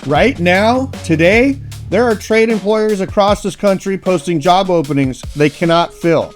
Right now, today, there are trade employers across this country posting job openings they cannot fill,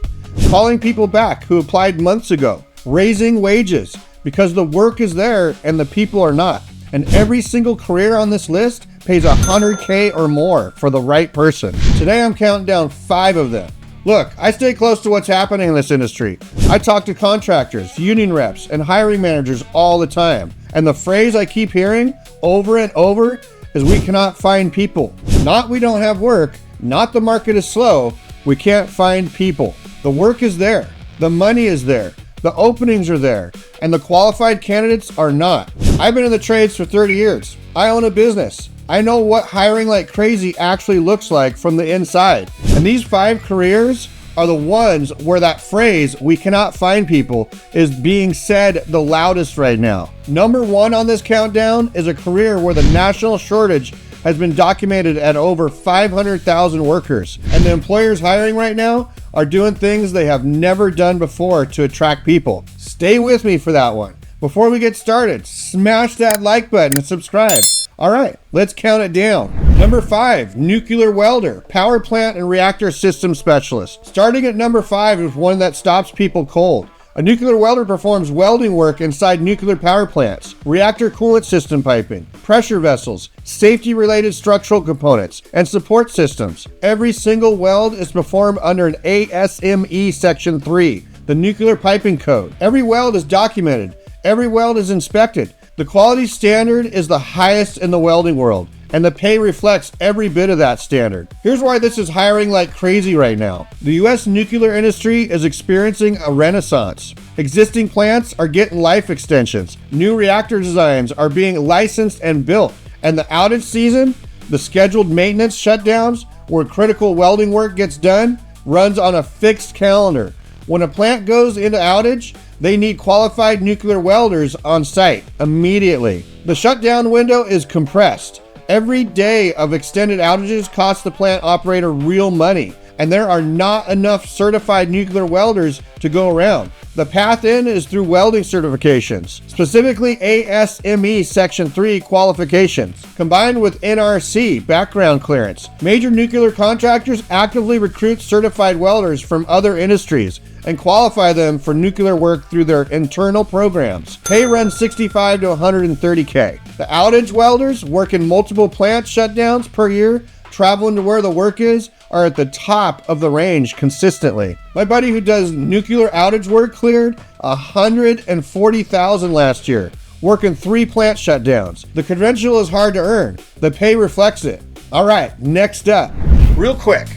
calling people back who applied months ago, raising wages because the work is there and the people are not. And every single career on this list pays $100K or more for the right person. Today I'm counting down 5 of them. Look, I stay close to what's happening in this industry. I talk to contractors, union reps, and hiring managers all the time. And the phrase I keep hearing over and over is we cannot find people. Not we don't have work, not the market is slow, we can't find people. The work is there, the money is there, the openings are there, and the qualified candidates are not. I've been in the trades for 30 years. I own a business. I know what hiring like crazy actually looks like from the inside. And these 5 careers are the ones where that phrase, we cannot find people, is being said the loudest right now. Number 1 on this countdown is a career where the national shortage has been documented at over 500,000 workers. And the employers hiring right now are doing things they have never done before to attract people. Stay with me for that one. Before we get started, smash that like button and subscribe. All right, let's count it down. Number 5, nuclear welder, power plant and reactor system specialist. Starting at number 5 is one that stops people cold. A nuclear welder performs welding work inside nuclear power plants, reactor coolant system piping, pressure vessels, safety-related structural components, and support systems. Every single weld is performed under an ASME Section 3, the nuclear piping code. Every weld is documented. Every weld is inspected. The quality standard is the highest in the welding world, and the pay reflects every bit of that standard. Here's why this is hiring like crazy right now. The U.S. nuclear industry is experiencing a renaissance. Existing plants are getting life extensions. New reactor designs are being licensed and built. And the outage season, the scheduled maintenance shutdowns, where critical welding work gets done, runs on a fixed calendar. When a plant goes into outage, they need qualified nuclear welders on site immediately. The shutdown window is compressed. Every day of extended outages costs the plant operator real money, and there are not enough certified nuclear welders to go around. The path in is through welding certifications, specifically ASME Section 3 qualifications, combined with NRC background clearance. Major nuclear contractors actively recruit certified welders from other industries and qualify them for nuclear work through their internal programs. Pay runs $65 to $130K. The outage welders working multiple plant shutdowns per year, traveling to where the work is, are at the top of the range consistently. My buddy who does nuclear outage work cleared $140,000 last year, working 3 plant shutdowns. The credential is hard to earn. The pay reflects it. All right, next up. Real quick,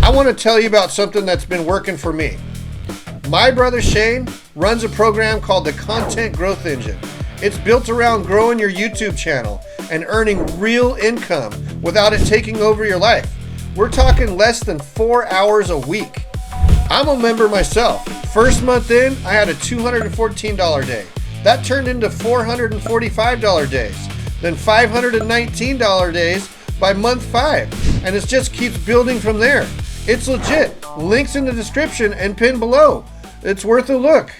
I want to tell you about something that's been working for me. My brother Shane runs a program called the Content Growth Engine. It's built around growing your YouTube channel and earning real income without it taking over your life. We're talking less than 4 hours a week. I'm a member myself. First month in, I had a $214 day. That turned into $445 days, then $519 days by month 5, and it just keeps building from there. It's legit. Links in the description and pinned below. It's worth a look.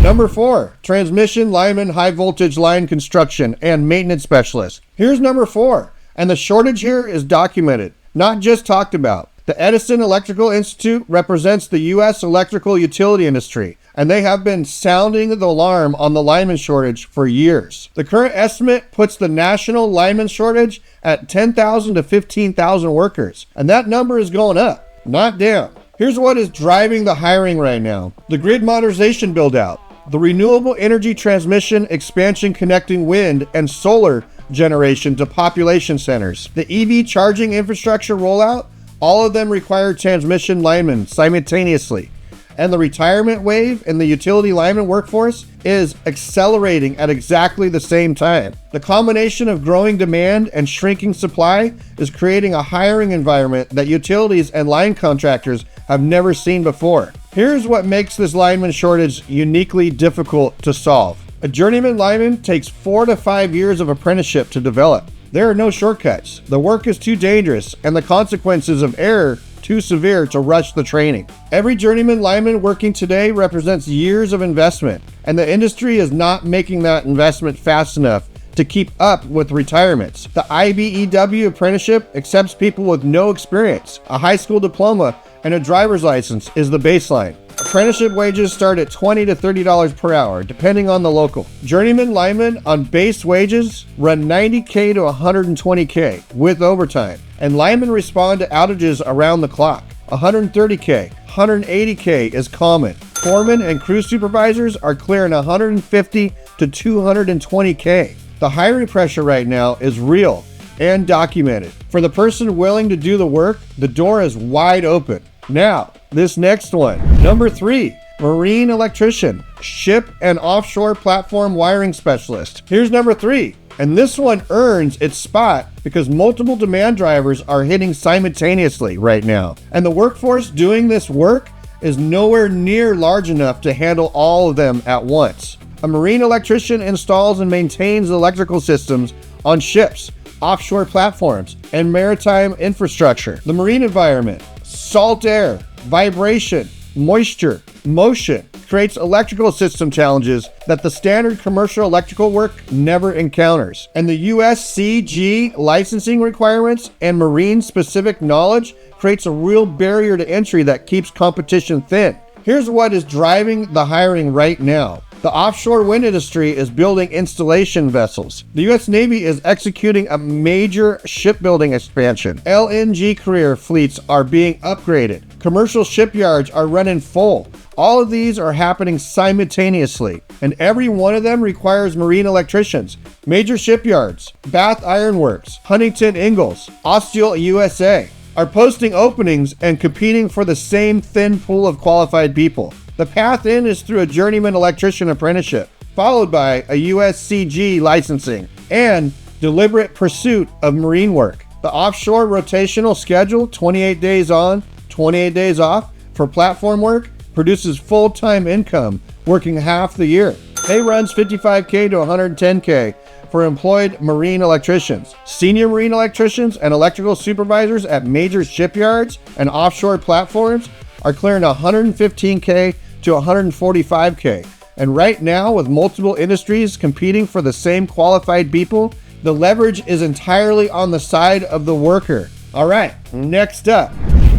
Number 4, transmission lineman, high voltage line construction and maintenance specialist. Here's number 4, and the shortage here is documented, not just talked about. The Edison Electrical Institute represents the U.S. electrical utility industry, and they have been sounding the alarm on the lineman shortage for years. The current estimate puts the national lineman shortage at 10,000 to 15,000 workers, and that number is going up, not down. Here's what is driving the hiring right now. The grid modernization build out, the renewable energy transmission expansion connecting wind and solar generation to population centers, the EV charging infrastructure rollout, all of them require transmission linemen simultaneously. And the retirement wave in the utility lineman workforce is accelerating at exactly the same time. The combination of growing demand and shrinking supply is creating a hiring environment that utilities and line contractors have never seen before. Here's what makes this lineman shortage uniquely difficult to solve. A journeyman lineman takes 4 to 5 years of apprenticeship to develop. There are no shortcuts. The work is too dangerous, and the consequences of error too severe to rush the training. Every journeyman lineman working today represents years of investment, and the industry is not making that investment fast enough to keep up with retirements. The IBEW apprenticeship accepts people with no experience. A high school diploma and a driver's license is the baseline. Apprenticeship wages start at $20 to $30 per hour, depending on the local. Journeyman linemen on base wages run $90K to $120K with overtime, and linemen respond to outages around the clock. $130K, $180K is common. Foremen and crew supervisors are clearing $150 to $220K. The hiring pressure right now is real and documented. For the person willing to do the work, the door is wide open. Now, this next one. Number 3, marine electrician, ship and offshore platform wiring specialist. Here's number 3. And this one earns its spot because multiple demand drivers are hitting simultaneously right now. And the workforce doing this work is nowhere near large enough to handle all of them at once. A marine electrician installs and maintains electrical systems on ships, offshore platforms, and maritime infrastructure. The marine environment, salt air, vibration, moisture, motion creates electrical system challenges that the standard commercial electrical work never encounters. And the USCG licensing requirements and marine specific knowledge creates a real barrier to entry that keeps competition thin. Here's what is driving the hiring right now. The offshore wind industry is building installation vessels. The U.S. Navy is executing a major shipbuilding expansion. LNG carrier fleets are being upgraded. Commercial shipyards are running full. All of these are happening simultaneously, and every one of them requires marine electricians. Major shipyards, Bath Iron Works, Huntington Ingalls, Austal USA are posting openings and competing for the same thin pool of qualified people. The path in is through a journeyman electrician apprenticeship, followed by a USCG licensing and deliberate pursuit of marine work. The offshore rotational schedule, 28 days on, 28 days off, for platform work produces full-time income working half the year. Pay runs $55K to $110K for employed marine electricians. Senior marine electricians and electrical supervisors at major shipyards and offshore platforms are clearing $115K to $145K. And right now, with multiple industries competing for the same qualified people, the leverage is entirely on the side of the worker. All right, next up,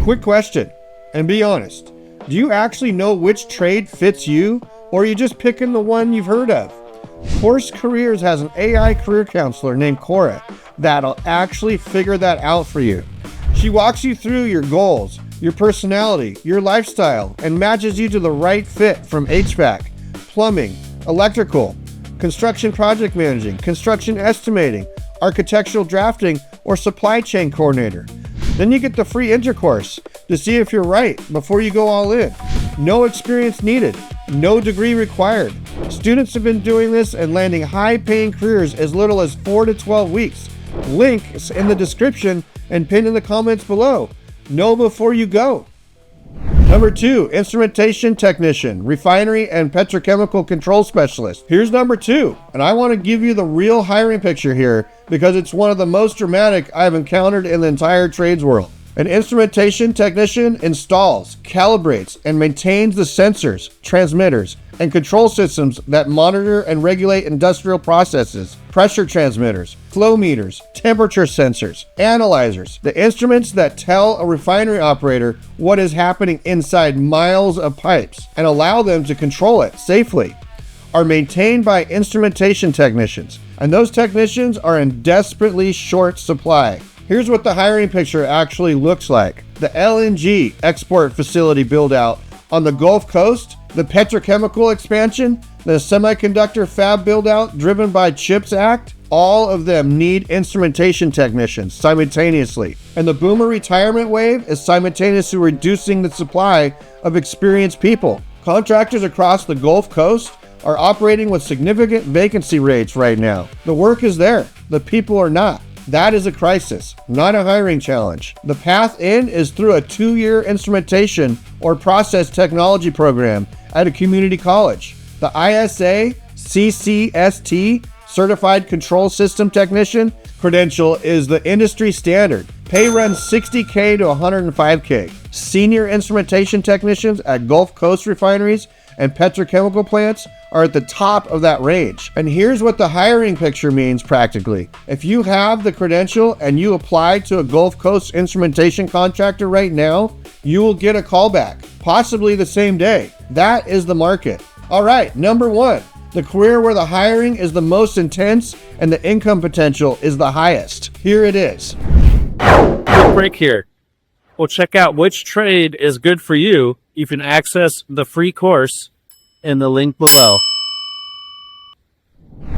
quick question, and be honest. Do you actually know which trade fits you, or are you just picking the one you've heard of? Course Careers has an AI career counselor named Coura that'll actually figure that out for you. She walks you through your goals, your personality, your lifestyle, and matches you to the right fit from HVAC, plumbing, electrical, construction project managing, construction estimating, architectural drafting, or supply chain coordinator. Then you get the free intercourse to see if you're right before you go all in. No experience needed, no degree required. Students have been doing this and landing high-paying careers as little as 4 to 12 weeks. Link is in the description and pinned in the comments below. Know before you go. Number 2, instrumentation technician, refinery and petrochemical control specialist. Here's number 2, and I want to give you the real hiring picture here because it's one of the most dramatic I've encountered in the entire trades world. An instrumentation technician installs, calibrates, and maintains the sensors, transmitters, and control systems that monitor and regulate industrial processes, pressure transmitters, flow meters, temperature sensors, analyzers, the instruments that tell a refinery operator what is happening inside miles of pipes and allow them to control it safely, are maintained by instrumentation technicians, and those technicians are in desperately short supply. Here's what the hiring picture actually looks like. The LNG export facility build out on the Gulf Coast, the petrochemical expansion, the semiconductor fab build out driven by CHIPS Act, all of them need instrumentation technicians simultaneously. And the boomer retirement wave is simultaneously reducing the supply of experienced people. Contractors across the Gulf Coast are operating with significant vacancy rates right now. The work is there, the people are not. That is a crisis, not a hiring challenge. The path in is through a 2-year instrumentation or process technology program at a community college. The ISA CCST Certified Control System Technician credential is the industry standard. Pay runs $60K to $105K. Senior instrumentation technicians at Gulf Coast refineries and petrochemical plants are at the top of that range. And here's what the hiring picture means practically. If you have the credential and you apply to a Gulf Coast instrumentation contractor right now, you will get a callback, possibly the same day. That is the market. All right, number one, the career where the hiring is the most intense and the income potential is the highest. Here it is. Quick break here. We'll check out which trade is good for you. You can access the free course in the link below.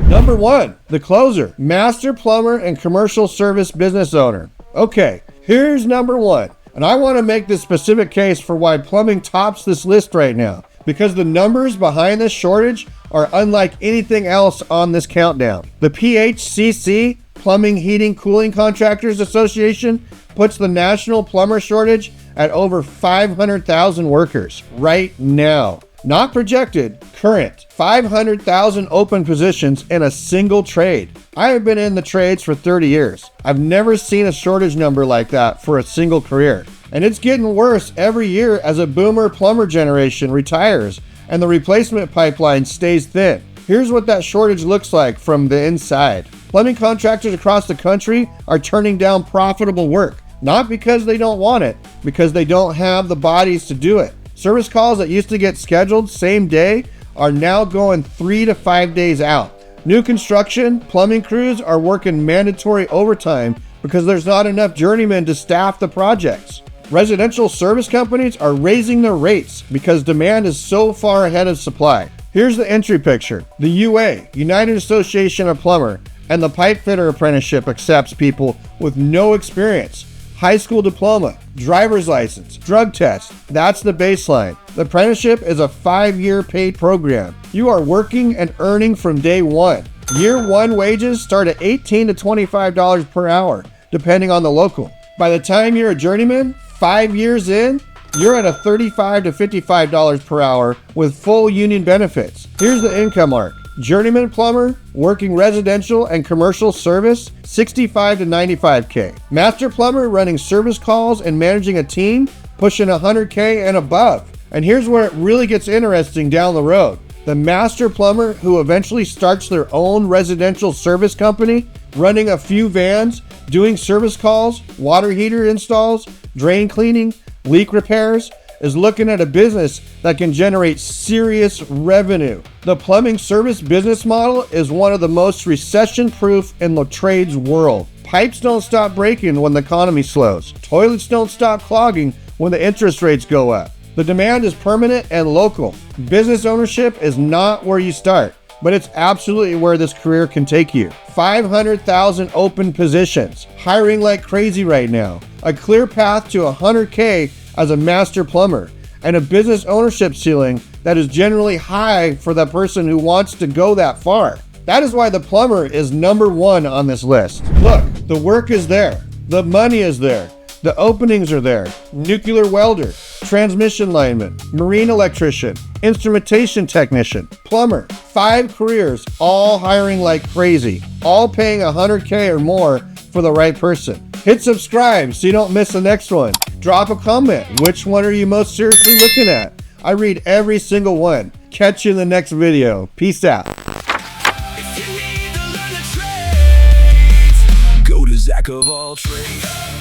Number one, the closer, master plumber and commercial service business owner. Okay, here's number one. And I want to make this specific case for why plumbing tops this list right now, because the numbers behind this shortage are unlike anything else on this countdown. The PHCC, Plumbing, Heating, Cooling Contractors Association, puts the national plumber shortage at over 500,000 workers right now. Not projected, current. 500,000 open positions in a single trade. I have been in the trades for 30 years. I've never seen a shortage number like that for a single career. And it's getting worse every year as a boomer plumber generation retires and the replacement pipeline stays thin. Here's what that shortage looks like from the inside. Plumbing contractors across the country are turning down profitable work. Not because they don't want it, because they don't have the bodies to do it. Service calls that used to get scheduled same day are now going 3 to 5 days out. New construction, plumbing crews are working mandatory overtime because there's not enough journeymen to staff the projects. Residential service companies are raising their rates because demand is so far ahead of supply. Here's the entry picture. The UA, United Association of Plumber, and the pipe fitter apprenticeship accepts people with no experience. High school diploma, driver's license, drug test. That's the baseline. The apprenticeship is a 5-year paid program. You are working and earning from day one. Year one wages start at $18 to $25 per hour, depending on the local. By the time you're a journeyman, 5 years in, you're at a $35 to $55 per hour with full union benefits. Here's the income arc. Journeyman plumber, working residential and commercial service, $65 to $95K. Master plumber running service calls and managing a team, pushing $100K and above. And here's where it really gets interesting down the road. The master plumber who eventually starts their own residential service company, running a few vans, doing service calls, water heater installs, drain cleaning, leak repairs, is looking at a business that can generate serious revenue. The plumbing service business model is one of the most recession-proof in the trades world. Pipes don't stop breaking when the economy slows. Toilets don't stop clogging when the interest rates go up. The demand is permanent and local. Business ownership is not where you start, but it's absolutely where this career can take you. 500,000 open positions, hiring like crazy right now. A clear path to $100K as a master plumber, and a business ownership ceiling that is generally high for the person who wants to go that far. That is why the plumber is number one on this list. Look, the work is there. The money is there. The openings are there. Nuclear welder, transmission lineman, marine electrician, instrumentation technician, plumber. 5 careers, all hiring like crazy, all paying $100K or more for the right person. Hit subscribe so you don't miss the next one. Drop a comment. Which one are you most seriously looking at? I read every single one. Catch you in the next video. Peace out. If you need to learn the trades, go to Zach of all trades.